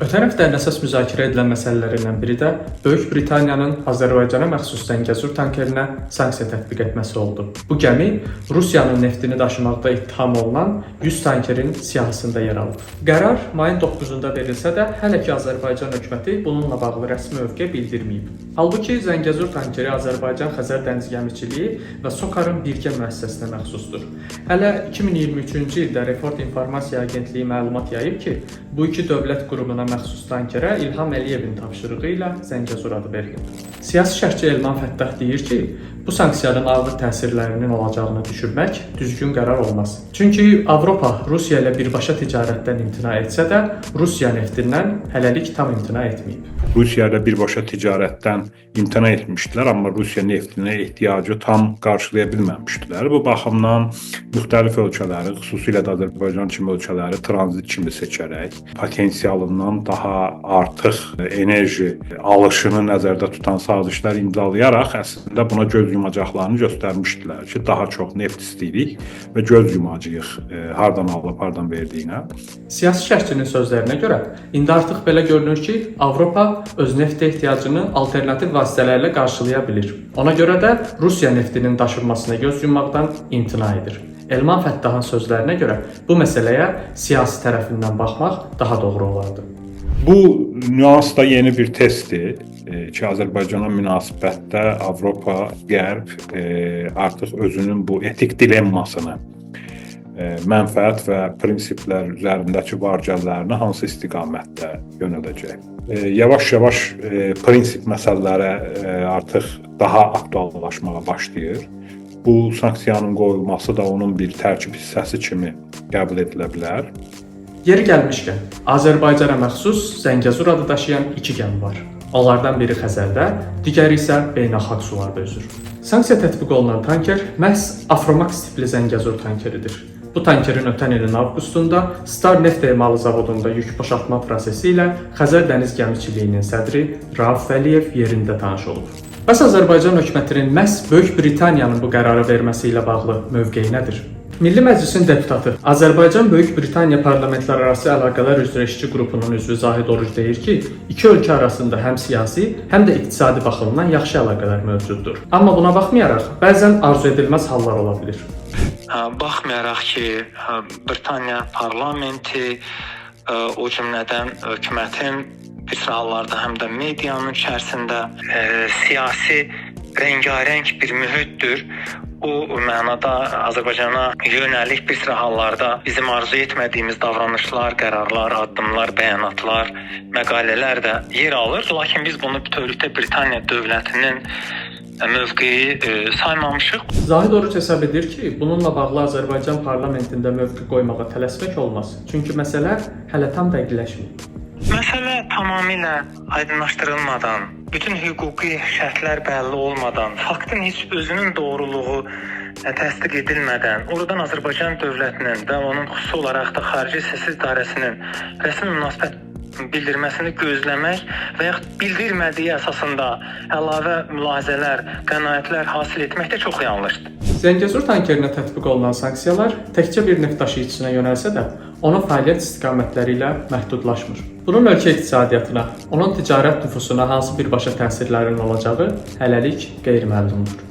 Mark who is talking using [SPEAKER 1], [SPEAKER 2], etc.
[SPEAKER 1] Ötən həftənin əsas müzakirə edilən məsələlərindən biri də Böyük Britaniyanın Azərbaycana məxsus Zəngəzur tankerinə sanksiya tətbiq etməsi oldu. Bu gəmi Rusiyanın neftini daşımaqda ittiham olunan 100 tankerin siyahısında yer alıb. Qərar mayın 9-da verilsə də hələ ki Azərbaycan hökuməti bununla bağlı rəsmi mövqe bildirməyib. Halbuki Zəngəzur tankeri Azərbaycan Xəzər Dəniz Gəmiçiliyi və SOCAR-ın birgə müəssisəsinə məxsusdur. Hələ 2023-cü ildə Report İnformasiya Agentliyi məlumat yayıb ki, bu iki dövlət qurumuna məxsus tankerə İlham Əliyevin tapşırığı ilə Zəngəzur adı verilib. Siyasi şərhçi Elman Fəttah deyir ki, bu sanksiyanın ağır təsirlərinin olacağını düşürmək düzgün qərar olmaz. Çünki Avropa Rusiya ilə birbaşa ticarətdən imtina etsə də, Rusiya neftindən hələlik tam imtina etməyib.
[SPEAKER 2] Rusiya ilə birbaşa ticarətdən imtina etmişdilər, amma Rusiya neftinə ehtiyacı tam qarşılaya bilməmişdilər. Bu baxımdan müxtəlif ölkələri, xüsusilə də Azərbaycan kimi ölkələri tranzit kimi seçərək, potensialından daha artıq enerji alışını nəzərdə tutan sazişlər imzalayaraq əslində buna göz yumacaqlarını göstərmişdilər ki, daha çox neft istəyirik və göz yumacağıq hardan alıb, hardan verdiyinə.
[SPEAKER 1] Siyasi şərhçinin sözlərinə görə, indi artıq belə görünür ki, Avropa öz neft ehtiyacını alternativ vasitələrlə qarşılaya bilir. Ona görə də Rusiya neftinin daşınmasına göz yummaqdan imtina edir. Elman Fəttahın sözlərinə görə bu məsələyə siyasi tərəfindən baxmaq daha doğru olardı.
[SPEAKER 2] Bu nüans da yeni bir testdir ki, Azərbaycana münasibətdə Avropa, Qərb artıq özünün bu etik dilemmasını, mənfəət və prinsiplər üzərindəki var-gəllərini hansı istiqamətdə yönədəcək. Yavaş-yavaş prinsip məsələləri artıq daha aktuallaşmağa başlayır. Bu sanksiyanın qoyulması da onun bir tərkib hissəsi kimi qəbul edilə bilər.
[SPEAKER 1] Yeri gəlmişkən, Azərbaycana məxsus Zəngəzur adı daşıyan iki gəmi var. Onlardan biri Xəzərdə, digəri isə beynəlxalq sularda üzür. Sanksiya tətbiq olunan tanker məhz Afromax tipli Zəngəzur tankeridir. Bu tankerin ötən ilin avqustunda Star Neft Emalı zavodunda yük boşaltma prosesi ilə Xəzər Dəniz Gəmiçiliyinin sədri Rauf Vəliyev yerində tanış olub. Bəs Azərbaycan hökumətinin məhz Böyük Britaniyanın bu qərarı verməsi ilə bağlı mövqeyi nədir? Milli Məclisin deputatı, Azərbaycan Böyük Britaniya Parlamentlərarası Əlaqələr üzrə işçi qrupunun üzvü Zahid Oruc deyir ki, iki ölkə arasında həm siyasi, həm də iqtisadi baxımdan yaxşı əlaqələr mövcuddur. Amma buna baxmayaraq, bəzən arzu edilməz hallar ola bilir.
[SPEAKER 3] Baxmayaraq ki, Britaniya parlamenti, o cümlədən hökumətin bir sıra hallarda həm də medianın içərisində siyasi rəngarəng bir mühitdir. Bu mənada Azərbaycana yönəlik bir sıra hallarda bizim arzu etmədiyimiz davranışlar, qərarlar, addımlar, bəyanatlar, məqalələr də yer alır. Lakin biz bunu bütövlükdə Britaniya dövlətinin mövqeyi saymamışıq.
[SPEAKER 1] Zahid Oruc hesab edir ki, bununla bağlı Azərbaycan parlamentində mövqe qoymağa tələsmək olmaz. Çünki məsələ hələ tam dəqiqləşməyib.
[SPEAKER 3] Məsələ tamamilə aydınlaşdırılmadan, bütün hüquqi şərtlər bəlli olmadan, faktın heç özünün doğruluğu təsdiq edilmədən, oradan Azərbaycan dövlətinin və onun xüsusi olaraq da Xarici Siyasət İdarəsinin rəsmi münasibət bildirməsini gözləmək və yaxud bildirmədiyi əsasında əlavə mülahizələr, qənaətlər hasil etmək də çox yanlışdır.
[SPEAKER 1] Zəngəzur tankerinə tətbiq olunan sanksiyalar təkcə bir neft daşıyıcısına yönəlsə də, onun fəaliyyət istiqamətləri ilə məhdudlaşmır. Bunun ölkə iqtisadiyyatına, onun ticarət nüfusuna hansı birbaşa təsirlərinin olacağı hələlik qeyri-məlumdur.